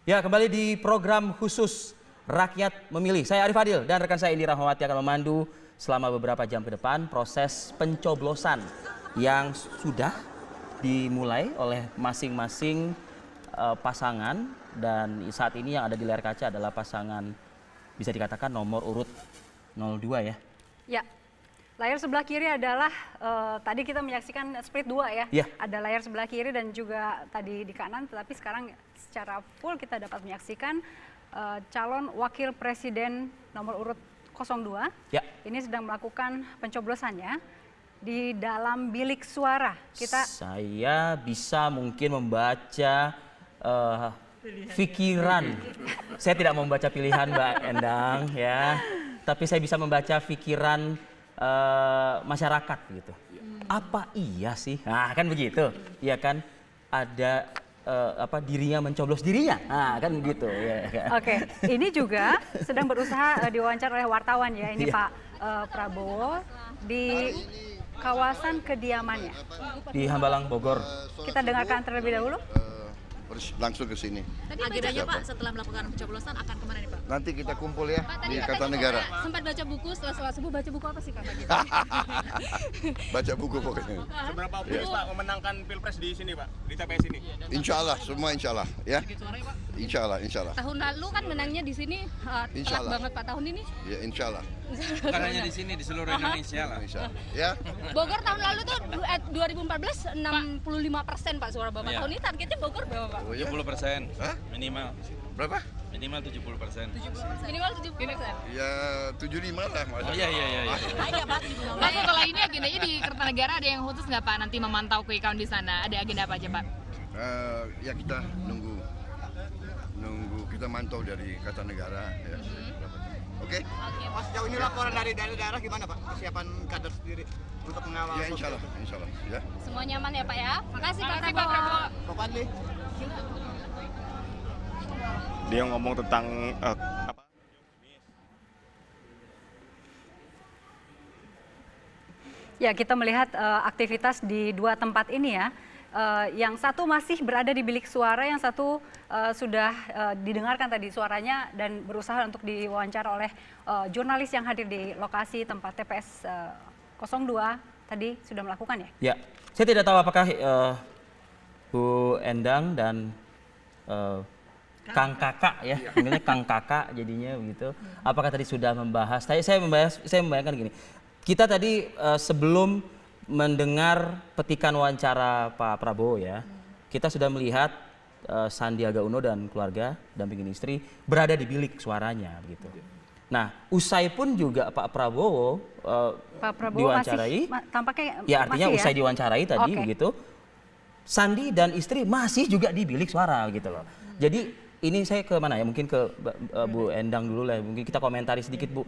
Ya, kembali di program khusus Rakyat Memilih. Saya Arif Adil dan rekan saya Indi Rahmawati akan memandu selama beberapa jam ke depan proses pencoblosan yang sudah dimulai oleh masing-masing pasangan, dan saat ini yang ada di layar kaca adalah pasangan bisa dikatakan nomor urut 02 ya. Ya. Layar sebelah kiri adalah tadi kita menyaksikan split 2 ya. Yeah. Ada layar sebelah kiri dan juga tadi di kanan, tetapi sekarang secara full kita dapat menyaksikan calon wakil presiden nomor urut 02. Ya. Ini sedang melakukan pencoblosannya di dalam bilik suara. Saya bisa mungkin membaca pikiran. Saya tidak membaca pilihan Mbak Endang ya, tapi saya bisa membaca pikiran masyarakat gitu. Apa iya sih? Nah kan begitu, ya kan, ada dirinya mencoblos dirinya, nah kan begitu. Ya. Oke, ini juga sedang berusaha diwawancara oleh wartawan ya. Ini Pak Prabowo di kawasan kediamannya Di Hambalang, Bogor. Kita dengarkan terlebih dahulu. Langsung ke sini. Tadi agendanya Pak setelah melakukan pencoblosan akan kemana nih Pak? Nanti kita kumpul ya Pak, di Kartanegara. Sempat baca buku setelah sholat subuh, baca buku apa sih Kak? Baca buku pokoknya. Seberapa optimis Pak memenangkan Pilpres di sini Pak, di TPS ini? Insya Allah, semua insya Allah ya. Insya Allah, insya Allah. Tahun lalu kan menangnya di sini Insya telak Allah. banget Pak, tahun ini. Ya insya Allah. Bukan hanya di sini, di seluruh Indonesia lah. Insya Allah. Ya. Bogor tahun lalu tuh 2014 65% Pak suara Bapak. Iya. Tahun ini targetnya Bogor berapa Pak? Oh, ya. 70%. Hah? Minimal. Berapa? Minimal 70%. Minimal 70%. Ya 75 lah. Oh iya. Aja Pak. Mas, setelah ini agendanya di Kertanegara ada yang khusus nggak Pak? Nanti memantau quick count di sana. Ada agenda apa aja Pak? Ya kita nunggu kita mantau dari Kartanegara ya. Oke? Mas, sejauh ini laporan dari daerah gimana Pak? Kesiapan kader sendiri untuk mengawal? Ya insya Allah ya. Semua nyaman ya Pak ya? Makasih Pak Makasih Pak Prabowo. Pak Fadli. Dia ngomong tentang apa? Ya, kita melihat aktivitas di dua tempat ini ya. Yang satu masih berada di bilik suara, yang satu sudah didengarkan tadi suaranya dan berusaha untuk diwawancara oleh jurnalis yang hadir di lokasi tempat TPS 02 tadi sudah melakukan ya? Ya, saya tidak tahu apakah Bu Endang dan Kang Kakak ya, panggilnya Kang Kakak jadinya begitu. Apakah tadi sudah membahas? Saya membayangkan gini. Kita tadi sebelum mendengar petikan wawancara Pak Prabowo ya, kita sudah melihat Sandiaga Uno dan keluarga dampingin istri berada di bilik suaranya begitu. Nah, usai pun juga Pak Prabowo, Pak Prabowo diwawancarai, tampaknya ya artinya masih usai diwawancarai tadi Oke. begitu, Sandi dan istri masih juga di bilik suara gitu loh. Jadi ini saya ke mana ya? Mungkin ke Bu Endang dulu lah. Mungkin kita komentari sedikit Bu.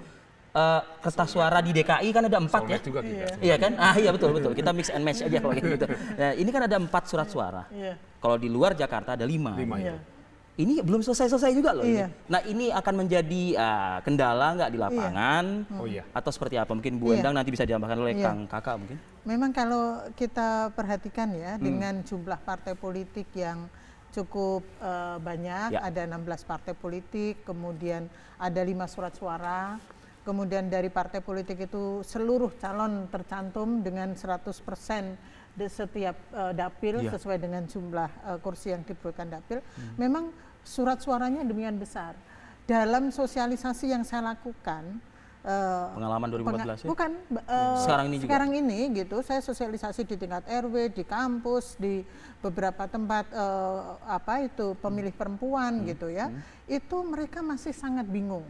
Kertas suara di DKI kan ada 4 ya? Juga kita. Iya kan? Ah iya betul. Kita mix and match aja kalau gitu. Nah, ini kan ada 4 surat suara. Kalau di luar Jakarta ada 5. 5 ya. Ini belum selesai juga loh. Iya. Ini. Nah ini akan menjadi kendala nggak di lapangan? Oh iya. Atau seperti apa? Mungkin Bu Iya. Endang nanti bisa ditambahkan oleh Iya. Kang Kakak mungkin. Memang kalau kita perhatikan ya dengan jumlah partai politik yang cukup banyak, Ya. ada 16 partai politik, kemudian ada 5 surat suara, kemudian dari partai politik itu seluruh calon tercantum dengan 100% di setiap dapil Ya. sesuai dengan jumlah kursi yang diberikan dapil. Memang surat suaranya demikian besar. Dalam sosialisasi yang saya lakukan, Pengalaman 2014 ya? bukan Sekarang ini juga? sekarang ini gitu, saya sosialisasi di tingkat RW, di kampus, di beberapa tempat pemilih perempuan gitu ya. Itu mereka masih sangat bingung.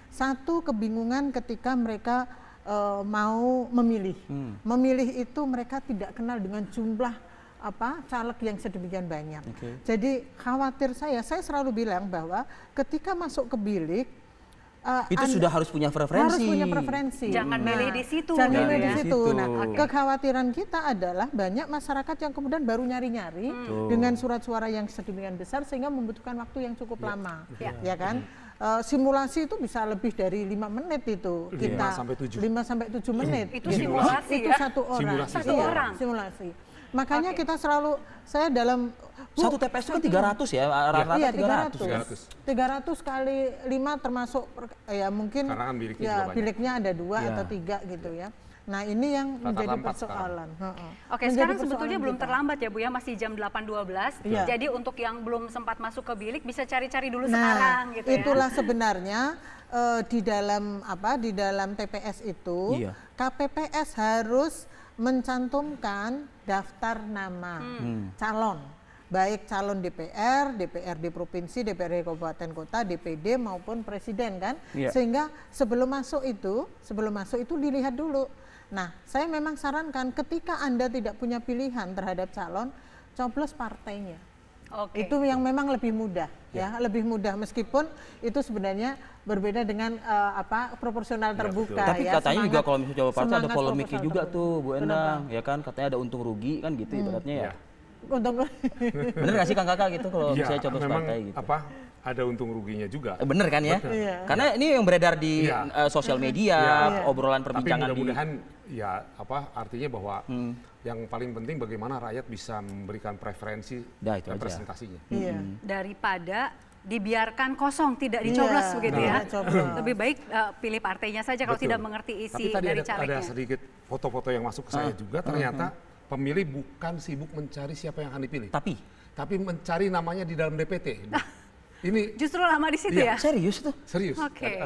Satu, kebingungan ketika mereka mau memilih. Memilih itu mereka tidak kenal dengan jumlah caleg yang sedemikian banyak. Oke. Jadi khawatir saya selalu bilang bahwa ketika masuk ke bilik Itu sudah harus punya preferensi. harus punya preferensi. Jangan milih di situ. Jangan Jangan milih milih di di situ. situ. Nah, kekhawatiran kita adalah banyak masyarakat yang kemudian baru nyari-nyari dengan surat suara yang sedemikian besar sehingga membutuhkan waktu yang cukup lama. Ya kan? Simulasi itu bisa lebih dari 5 menit itu kita 5 sampai 7. 5 sampai 7 menit. Itu gitu. simulasi Itu ya? satu orang. Simulasi. Satu Iya, orang. simulasi. Makanya kita selalu, saya dalam Satu TPS itu kan 300 ya, rata-rata iya, 300. 300 kali 5 termasuk ya mungkin Karena kan biliknya ya juga banyak. biliknya ada 2 Iya. atau 3 gitu ya. Nah ini yang Rata-rata menjadi 4 persoalan. Heeh. Oke, Menjadi sekarang persoalan sebetulnya belum kita. terlambat ya Bu ya, masih jam 8.12. Iya. Jadi untuk yang belum sempat masuk ke bilik bisa cari-cari dulu Nah, sekarang gitu ya. itulah sebenarnya di dalam di dalam TPS itu Iya. KPPS harus mencantumkan daftar nama calon, baik calon DPR, DPRD provinsi, DPRD kabupaten kota, DPD maupun presiden kan, Iya. sehingga sebelum masuk itu dilihat dulu. Nah, saya memang sarankan ketika Anda tidak punya pilihan terhadap calon, coblos partainya. Oke. Itu yang memang lebih mudah ya, lebih mudah meskipun itu sebenarnya berbeda dengan proporsional terbuka Tapi ya. katanya juga kalau misalnya Jawa Partai ada semangat polemiknya proporsional juga terbuka. tuh Bu Endang, ya kan katanya ada untung rugi kan gitu ibaratnya ya. Untuk Bener gak sih Kang Kakak gitu kalau Iya, misalnya coblos memang partai gitu? ada untung ruginya juga. Bener kan ya? Iya. Karena ini yang beredar di Iya. sosial media, Iya. obrolan Tapi perbincangan di mudah-mudahan ya artinya bahwa yang paling penting bagaimana rakyat bisa memberikan preferensi Dah, itu aja. representasinya. Iya. Daripada dibiarkan kosong tidak dicoblos Iya, begitu ya. tidak coblos. Lebih baik pilih partainya saja kalau Betul. tidak mengerti Tapi isi tadi dari ada calegnya. sedikit foto-foto yang masuk ke saya juga, ternyata pemilih bukan sibuk mencari siapa yang akan dipilih, tapi mencari namanya di dalam DPT. Ini Justru lama di situ Iya. ya. serius tuh. serius. Oke.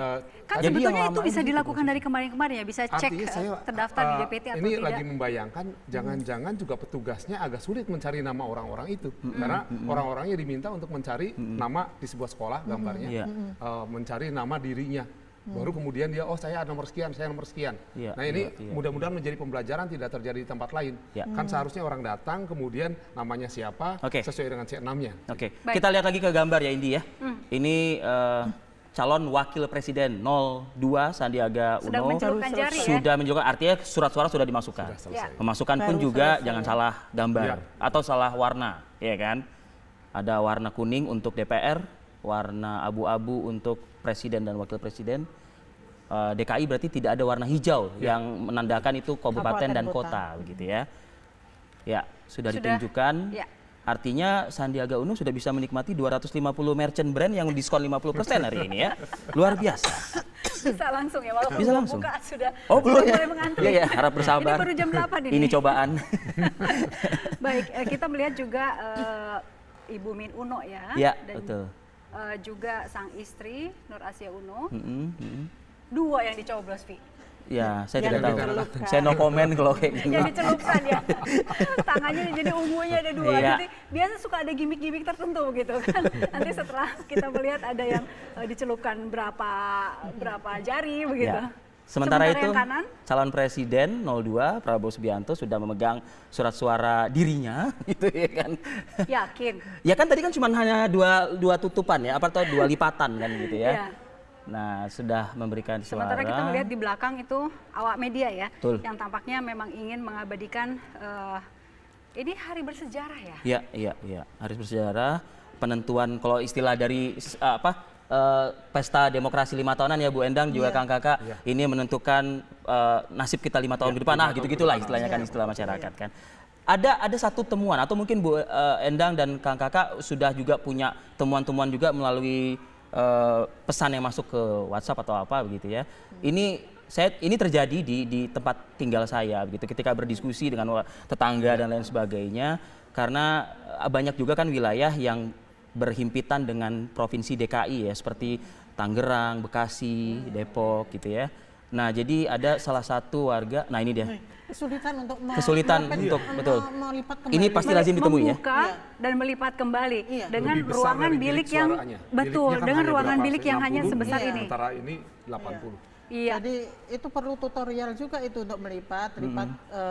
Kan Jadi yang sebetulnya itu lama bisa ini dilakukan dari kemarin-kemarin ya, bisa cek Artinya saya terdaftar di DPT atau ini tidak. lagi membayangkan jangan-jangan juga petugasnya agak sulit mencari nama orang-orang itu karena orang-orangnya diminta untuk mencari nama di sebuah sekolah gambarnya, Iya. mencari nama dirinya, baru kemudian dia saya nomor sekian, saya nomor sekian. Iya, Nah ini iya. mudah-mudahan menjadi pembelajaran tidak terjadi di tempat lain. Iya. Kan seharusnya orang datang kemudian namanya siapa Oke. sesuai dengan C6-nya. Oke, Baik. kita lihat lagi ke gambar ya Indi ya. Ini calon wakil presiden 02 Sandiaga Sedang Uno mencelupkan jari ya. sudah menunjukkan, artinya surat suara sudah dimasukkan. Sudah selesai. Ya. Memasukkan pun Baru juga selesai. jangan salah gambar Iya. atau salah warna, ya kan? Ada warna kuning untuk DPR, warna abu-abu untuk presiden dan wakil presiden. DKI berarti tidak ada warna hijau yang menandakan itu kabupaten dan kota, begitu ya. Ya, sudah ditunjukkan. ya. Artinya Sandiaga Uno sudah bisa menikmati 250 merchant brand yang diskon 50% hari ini ya. Luar biasa. Bisa langsung ya, walaupun Bisa belum langsung. buka sudah Oh, belum ya? mulai mengantri. Iya ya, harap bersabar. Ini baru jam 8 ini. Ini cobaan. Baik, kita melihat juga Ibu Min Uno ya. Ya, dan betul. Juga sang istri Nur Asia Uno. Mm-mm. Dua yang dicoblos, Vi. Ya, saya Yang tidak tahu. dicelupkan. Saya no comment kalau kayak gini. Yang dicelupkan ya. Tangannya jadi ungunya ada dua. Iya. Jadi biasa suka ada gimmick-gimmick tertentu gitu kan. Nanti setelah kita melihat ada yang dicelupkan berapa jari begitu. Ya. Sementara itu, yang kanan, calon presiden 02 Prabowo Subianto sudah memegang surat suara dirinya, gitu ya kan? yakin. Ya kan tadi kan cuma hanya dua tutupan ya, apa atau 2 lipatan kan gitu ya? Iya. Nah, sudah memberikan suara. Sementara kita melihat di belakang itu awak media ya, Betul. yang tampaknya memang ingin mengabadikan ini hari bersejarah ya. Iya. Harus bersejarah penentuan kalau istilah dari pesta demokrasi 5 tahunan ya Bu Endang juga Kang Kakak ini menentukan nasib kita 5 tahun ke depan. Nah, gitu-gitulah istilahnya kan istilah masyarakat kan. Ada satu temuan atau mungkin Bu Endang dan Kang Kakak sudah juga punya temuan-temuan juga melalui pesan yang masuk ke WhatsApp atau apa begitu ya. Ini terjadi di tempat tinggal saya begitu ketika berdiskusi dengan tetangga dan lain sebagainya karena banyak juga kan wilayah yang berhimpitan dengan provinsi DKI ya seperti Tangerang, Bekasi, Depok gitu ya. Nah, jadi ada salah satu warga, nah ini dia. Kesulitan untuk betul. melipat kembali. Ini pasti lazim ditemui ya. Membuka dan melipat kembali dengan Lebih besar ruangan dari bilik bilik yang suaranya. betul, Biliknya kan dengan hanya ruangan berapa? bilik yang hanya 60, sebesar Iya. ini. Sementara ini 80. Iya. Jadi itu perlu tutorial juga itu untuk lipat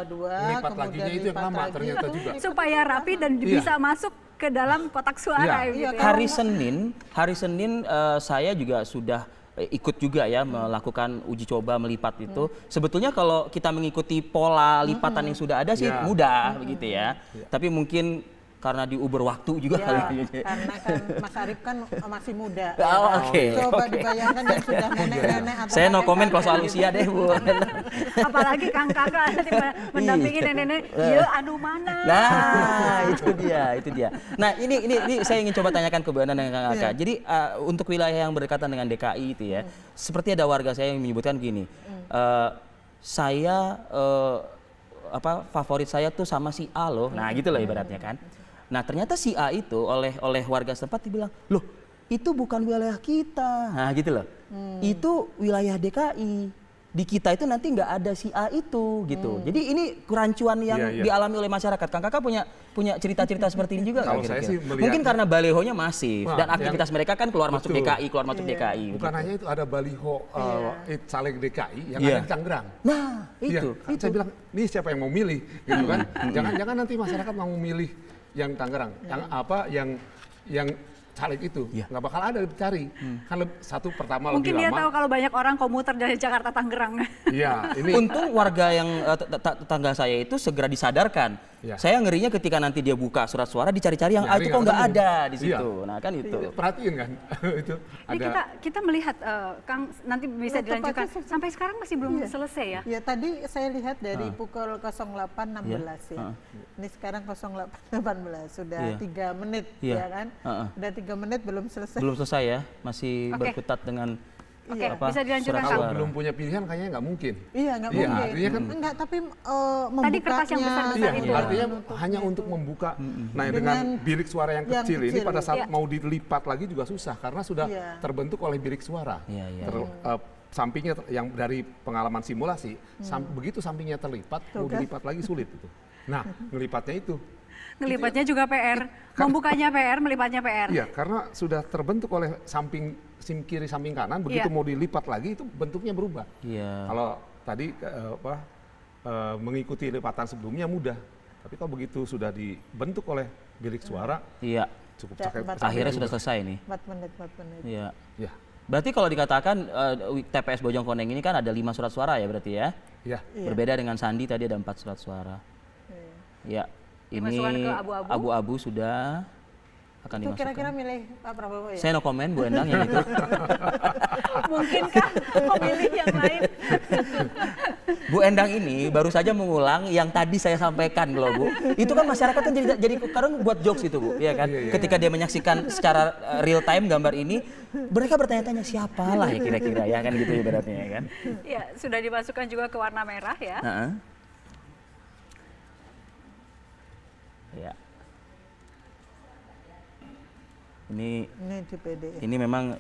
dua, Melipat kemudian laginya itu yang lipat lama lagi. ternyata Itu juga. Supaya rapi dan Iya. bisa masuk ke dalam kotak suara Iya. gitu ya. Hari Senin saya juga sudah ikut juga ya melakukan uji coba melipat itu. Sebetulnya kalau kita mengikuti pola lipatan yang sudah ada sih Ya. mudah begitu ya. Tapi mungkin karena diuber waktu juga Ya, kali. karena kan Mas Arief kan masih muda. Oh, ya. oke. Coba dibayangkan yang sudah nenek-nenek atau Saya no kakek-kakek. komen kalau soal usia deh, Bu. Apalagi Kang Kakak nanti mendampingi nenek-nenek, ya anu mana? Nah, itu dia. Nah, ini saya ingin coba tanyakan ke Bu Endang dan Kang Kakak. Jadi untuk wilayah yang berdekatan dengan DKI itu ya, seperti ada warga saya yang menyebutkan gini, saya favorit saya tuh sama si A loh. Nah, gitu loh ibaratnya kan. Nah, ternyata si A itu oleh warga setempat dibilang, "Loh, itu bukan wilayah kita." Nah, gitu loh. Itu wilayah DKI. Di kita itu nanti nggak ada si A itu gitu. Jadi ini kerancuan yang dialami oleh masyarakat. Kang Kakak punya cerita-cerita seperti ini juga nggak Kalau saya kira-kira? sih melihat- Mungkin karena balehonya masif Nah, dan aktivitas mereka kan keluar masuk Betul. DKI, keluar masuk DKI. Bukan begitu. hanya itu, ada baliho caleg DKI yang Iya. ada di Tangerang. Nah, Iya, itu. kan saya bilang, ini siapa yang mau milih, gitu kan? Jangan nanti masyarakat mau memilih yang Tangerang, yang caleg itu, nggak bakal ada dicari. Kan satu pertama Mungkin lebih dia lama. tahu kalau banyak orang komuter dari Jakarta Tangerang. Iya, ini Untung warga yang tetangga saya itu segera disadarkan. Iya. Saya ngerinya ketika nanti dia buka surat suara dicari-cari yang Nyari itu kok nggak nggak ketemu. ada di Iya. situ. Nah, kan itu. perhatiin kan, itu Ini kita melihat Kang nanti bisa Ya, dilanjutkan. tepatnya Sampai sekarang masih belum selesai ya. Ya tadi saya lihat dari pukul 08.16 ya. Ini sekarang 08.18 sudah Iya. 3 menit Iya. ya kan. Udah 3 menit belum selesai. Belum selesai ya, masih Oke. berkutat dengan Oke, apa, bisa dilanjutkan surat Kang. kalau suara. belum punya pilihan kayaknya nggak mungkin. Iya nggak Iya, mungkin. artinya kan- Enggak, tapi Tadi kertas yang membukanya. besar-besar Iya, itu. artinya hanya untuk membuka. Nah, dengan bilik suara yang yang kecil ini kecil, pada saat Iya. mau dilipat lagi juga susah karena sudah Iya. terbentuk oleh bilik suara. Iya, iya. Sampingnya yang dari pengalaman simulasi, begitu sampingnya terlipat, mau kan? dilipat lagi sulit itu. Nah, ngelipatnya itu. Ngelipatnya juga PR, membukanya PR, melipatnya PR. Iya, karena sudah terbentuk oleh sim kiri, samping kanan, begitu Iya. mau dilipat lagi itu bentuknya berubah. Iya. Kalau tadi mengikuti lipatan sebelumnya mudah, tapi kalau begitu sudah dibentuk oleh bilik suara, Iya. cukup Ya, pakai Akhirnya sudah selesai nih. 4 menit, 4 menit. Iya. Ya, Berarti kalau dikatakan TPS Bojongkoneng ini kan ada 5 surat suara ya berarti ya? ya. Berbeda dengan Sandi tadi ada 4 surat suara. Ya. Ini Dimasukkan ke abu-abu. abu-abu sudah akan Itu dimasukkan. kira-kira milih Pak Prabowo ya? Saya no komen Bu Endang yang itu. Mungkinkah memilih yang lain? Bu Endang ini baru saja mengulang yang tadi saya sampaikan loh Bu. Itu kan masyarakat kan jadi kadang buat jokes itu Bu, ya kan? Ketika dia menyaksikan secara real time gambar ini, mereka bertanya-tanya siapalah ya kira-kira ya kan gitu ibaratnya ya kan. Ya, sudah dimasukkan juga ke warna merah ya. Heeh. Ya. Ini DPD. ini memang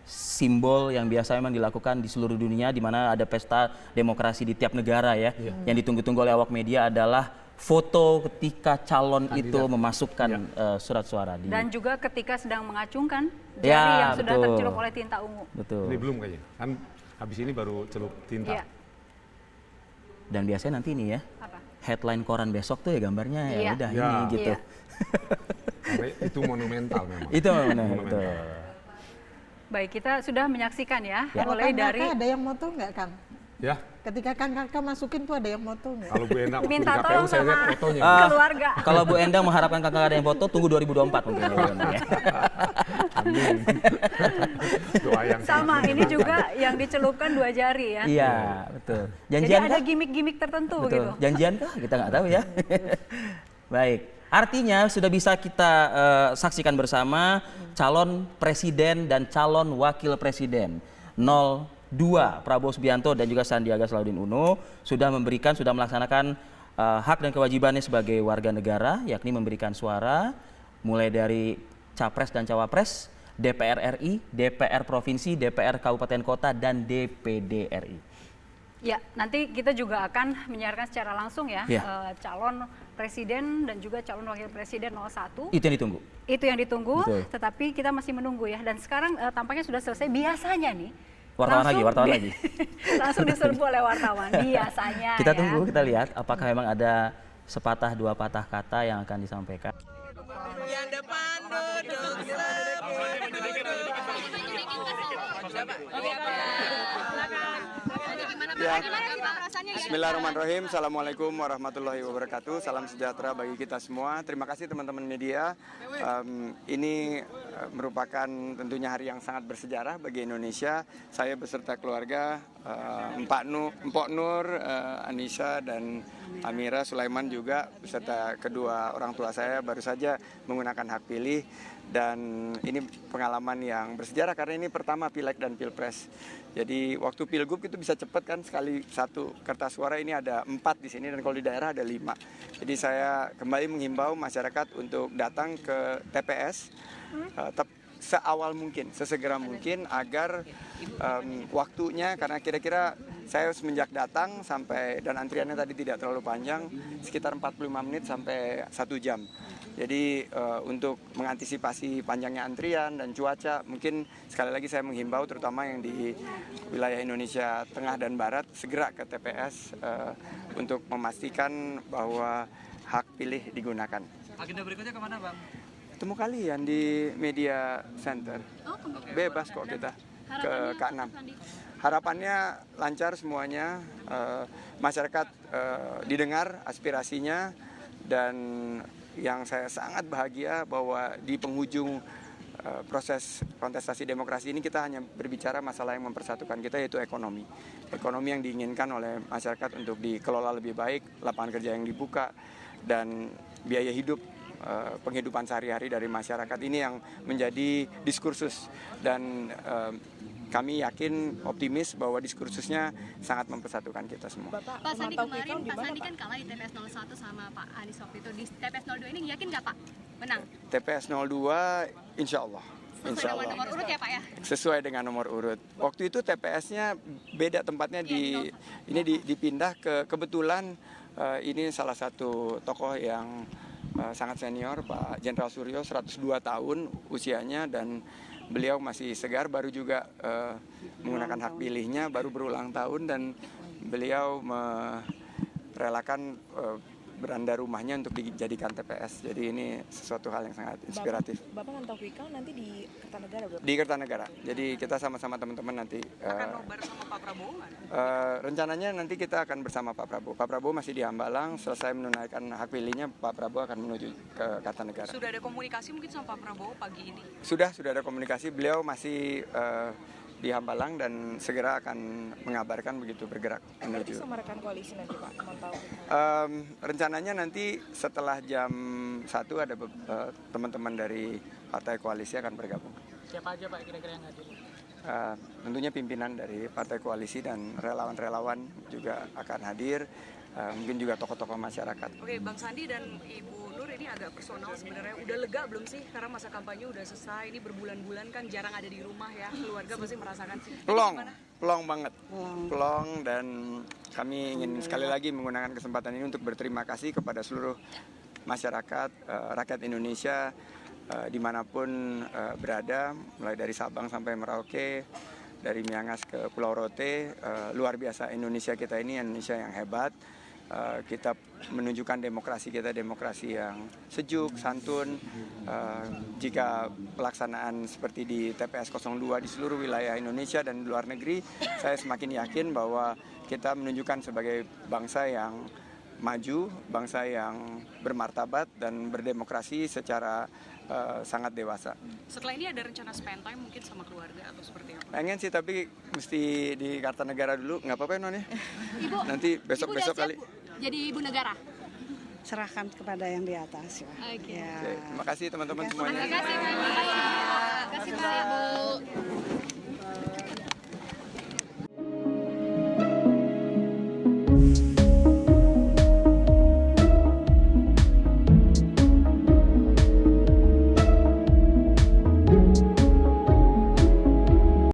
simbol yang biasa memang dilakukan di seluruh dunia di mana ada pesta demokrasi di tiap negara ya. Yang ditunggu-tunggu oleh awak media adalah foto ketika calon itu memasukkan surat suara di. Dan juga ketika sedang mengacungkan jari Ya, yang sudah betul. tercelup oleh tinta ungu. Betul. Ini belum kayaknya, kan habis ini baru celup tinta. Iya. Dan biasanya nanti ini ya, Apa? headline koran besok tuh ya gambarnya ya Iya. udah Ya. ini gitu. Iya. Karena itu monumental memang. Itu benar Monumental. betul. Baik, kita sudah menyaksikan ya, Ya. mulai Kang dari Kakak ada yang moto nggak Kang? Ya, Ketika Kang Kakak masukin tuh ada yang moto nggak? kalau Bu Endang waktu minta di KPU tolong saya lihat sama fotonya. keluarga. Kalau Bu Endang mengharapkan kakak ada yang foto, tunggu 2024 mungkin ya, Bu Endang ya. Amin. Doa yang Sama, ini juga yang dicelupkan 2 jari ya. Iya, betul. Jadi Janjian ada kah? gimmick-gimmick tertentu Betul. gitu. Janjian kah? Kita nggak tahu ya. Baik. Artinya sudah bisa kita saksikan bersama calon presiden dan calon wakil presiden 02 Prabowo Subianto dan juga Sandiaga Salahuddin Uno sudah melaksanakan hak dan kewajibannya sebagai warga negara, yakni memberikan suara mulai dari capres dan cawapres, DPR RI, DPR provinsi, DPR kabupaten kota dan DPD RI. Ya, nanti kita juga akan menyiarkan secara langsung ya, Ya. calon presiden dan juga calon wakil presiden 01. Itu yang ditunggu. Itu yang ditunggu, Betul. tetapi kita masih menunggu ya. Dan sekarang tampaknya sudah selesai. Biasanya nih, Wartawan lagi. langsung diserbu oleh wartawan. Biasanya. Kita ya. tunggu, kita lihat apakah memang ada sepatah dua patah kata yang akan disampaikan. Yang depan duduk Gimana Pak? pesannya ya. Bismillahirrahmanirrahim. Assalamualaikum warahmatullahi wabarakatuh. Salam sejahtera bagi kita semua. Terima kasih teman-teman media. Ini merupakan tentunya hari yang sangat bersejarah bagi Indonesia. Saya beserta keluarga, Mpok Nur, Anissa dan Amira Sulaiman juga beserta kedua orang tua saya baru saja menggunakan hak pilih. Dan ini pengalaman yang bersejarah karena ini pertama Pileg dan Pilpres. Jadi waktu Pilgub itu bisa cepat kan, sekali satu kertas suara ini ada 4 di sini dan kalau di daerah ada 5. Jadi saya kembali menghimbau masyarakat untuk datang ke TPS seawal mungkin, sesegera mungkin agar waktunya, karena kira-kira saya semenjak datang sampai dan antriannya tadi tidak terlalu panjang, sekitar 45 menit sampai 1 jam. Jadi untuk mengantisipasi panjangnya antrian dan cuaca, mungkin sekali lagi saya menghimbau terutama yang di wilayah Indonesia Tengah dan Barat segera ke TPS untuk memastikan bahwa hak pilih digunakan. Agenda berikutnya kemana, Bang? Ketemu kalian di Media Center. Bebas kok kita ke K6. Harapannya lancar semuanya, masyarakat didengar aspirasinya, dan yang saya sangat bahagia bahwa di penghujung proses kontestasi demokrasi ini kita hanya berbicara masalah yang mempersatukan kita, yaitu ekonomi. Ekonomi yang diinginkan oleh masyarakat untuk dikelola lebih baik, lapangan kerja yang dibuka, dan biaya hidup, penghidupan sehari-hari dari masyarakat ini yang menjadi diskursus. Dan kami yakin, optimis bahwa diskursusnya sangat mempersatukan kita semua. Pak Sandi kemarin, Pak Sandi kan kalah di TPS 01 sama Pak Anies waktu itu. Di TPS 02 ini yakin nggak Pak menang? TPS 02 insya Allah. Sesuai dengan nomor urut ya Pak ya? Sesuai dengan nomor urut. Waktu itu TPS-nya beda tempatnya, dipindah kebetulan ini salah satu tokoh yang sangat senior, Pak Jenderal Suryo, 102 tahun usianya, dan beliau masih segar, baru juga menggunakan hak pilihnya, baru berulang tahun, dan beliau merelakan beranda rumahnya untuk dijadikan TPS. Jadi ini sesuatu hal yang sangat inspiratif. Bapak mantau quick count nanti di Kertanegara berapa? Di Kertanegara. Jadi kita sama-sama teman-teman nanti. Akan nobar sama Pak Prabowo nggak? Rencananya nanti kita akan bersama Pak Prabowo. Pak Prabowo masih di Hambalang, selesai menunaikan hak pilihnya, Pak Prabowo akan menuju ke Kertanegara. Sudah ada komunikasi mungkin sama Pak Prabowo pagi ini? Sudah ada komunikasi. Beliau masih di Hambalang dan segera akan mengabarkan begitu bergerak menuju. Sama rekan koalisi nanti Pak, mantau. Rencananya nanti setelah jam 1 ada teman-teman dari partai koalisi akan bergabung. Siapa aja Pak kira-kira yang hadir? Tentunya pimpinan dari partai koalisi dan relawan-relawan juga akan hadir. Mungkin juga tokoh-tokoh masyarakat. Oke, Bang Sandi dan Ibu Nur ini agak personal sebenarnya. Udah lega belum sih? Karena masa kampanye udah selesai. Ini berbulan-bulan kan jarang ada di rumah ya. Keluarga pasti merasakan. Plong banget. Plong, dan kami ingin sekali lagi menggunakan kesempatan ini untuk berterima kasih kepada seluruh masyarakat, rakyat Indonesia, dimanapun berada, mulai dari Sabang sampai Merauke, dari Miangas ke Pulau Rote. Luar biasa Indonesia kita ini, Indonesia yang hebat. Kita menunjukkan demokrasi kita, demokrasi yang sejuk, santun. Jika pelaksanaan seperti di TPS 02 di seluruh wilayah Indonesia dan di luar negeri, saya semakin yakin bahwa kita menunjukkan sebagai bangsa yang maju, bangsa yang bermartabat dan berdemokrasi secara sangat dewasa. Setelah ini ada rencana spend time mungkin sama keluarga atau seperti apa? Pengen sih, tapi mesti di Kartanegara dulu. Nggak apa-apa ya Non ya? Ibu, nanti besok-besok kali. Jadi ibu negara? Serahkan kepada yang di atas. Oke. Ya. Terima kasih teman-teman semuanya. Terima kasih Pak. Terima kasih Pak.